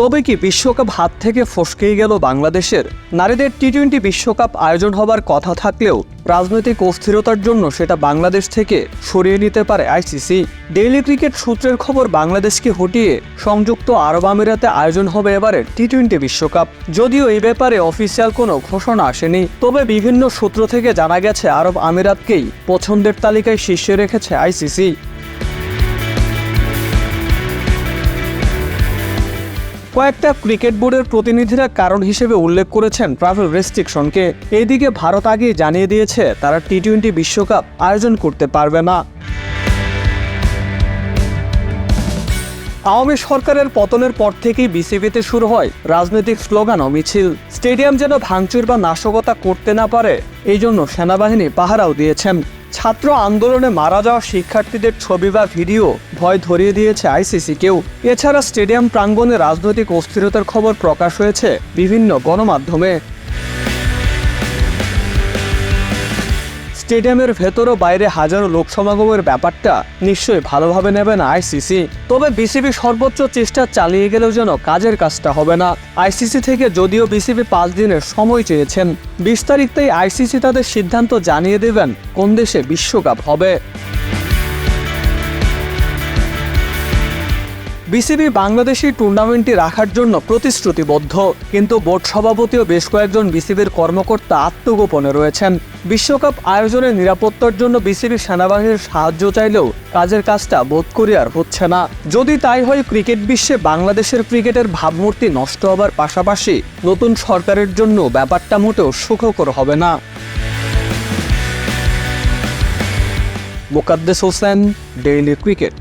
তবে কি বিশ্বকাপ হাত থেকে ফসকেই গেল বাংলাদেশের? নারীদের টি-20 বিশ্বকাপ আয়োজন হবার কথা থাকলেও রাজনৈতিক অস্থিরতার জন্য সেটা বাংলাদেশ থেকে সরিয়ে নিতে পারে আইসিসি। ডেইলি ক্রিকেট সূত্রের খবর, বাংলাদেশকে হটিয়ে সংযুক্ত আরব আমিরাতে আয়োজন হবে এবারের টি-20 বিশ্বকাপ। যদিও এই ব্যাপারে অফিসিয়াল কোনো ঘোষণা আসেনি, তবে বিভিন্ন সূত্র থেকে জানা গেছে আরব আমিরাতকেই পছন্দের তালিকায় শীর্ষে রেখেছে আইসিসি। কয়েকটা ক্রিকেট বোর্ডের প্রতিনিধিরা কারণ হিসেবে উল্লেখ করেছেন ট্রাভেল রেস্ট্রিকশনকে। এইদিকে ভারত আগেই জানিয়ে দিয়েছে তারা টি-20 বিশ্বকাপ আয়োজন করতে পারবে না। আওয়ামী সরকারের পতনের পর থেকেই বিসিবিতে শুরু হয় রাজনৈতিক স্লোগান ও মিছিল। স্টেডিয়াম যেন ভাঙচুর বা নাশকতা করতে না পারে, এই জন্য সেনাবাহিনী পাহারাও দিয়েছেন। ছাত্র আন্দোলনে মারা যাওয়া শিক্ষার্থীদের ছবি বা ভিডিও ভয় ধরিয়ে দিয়েছে আইসিসিকেও। এছাড়া স্টেডিয়াম প্রাঙ্গণে রাজনৈতিক অস্থিরতার খবর প্রকাশ হয়েছে বিভিন্ন গণমাধ্যমে। স্টেডিয়ামের ভেতর ও বাইরে হাজারো লোক সমাগমের ব্যাপারটা নিশ্চয়ই ভালোভাবে নেবে না আইসিসি। তবে বিসিবি সর্বোচ্চ চেষ্টা চালিয়ে গেলেও যেন কাজের কাজটা হবে না। আইসিসি থেকে যদিও বিসিবি 5 দিনের সময় চেয়েছেন, 20 তারিখতেই আইসিসি তাদের সিদ্ধান্ত জানিয়ে দেবেন কোন দেশে বিশ্বকাপ হবে। বিসিবি বাংলাদেশি টুর্নামেন্টটি রাখার জন্য প্রতিশ্রুতিবদ্ধ, কিন্তু বোর্ড সভাপতি ও বেশ কয়েকজন বিসিবির কর্মকর্তা আত্মগোপনে রয়েছেন। বিশ্বকাপ আয়োজনের নিরাপত্তার জন্য বিসিবি সেনাবাহিনীর সাহায্য চাইলেও কাজের কাজটা বোধ করি আর হচ্ছে না। যদি তাই হয়, ক্রিকেট বিশ্বে বাংলাদেশের ক্রিকেটের ভাবমূর্তি নষ্ট হবার পাশাপাশি নতুন সরকারের জন্য ব্যাপারটা মোটেও সুখকর হবে না। Mokaddes Hossain, daily cricket.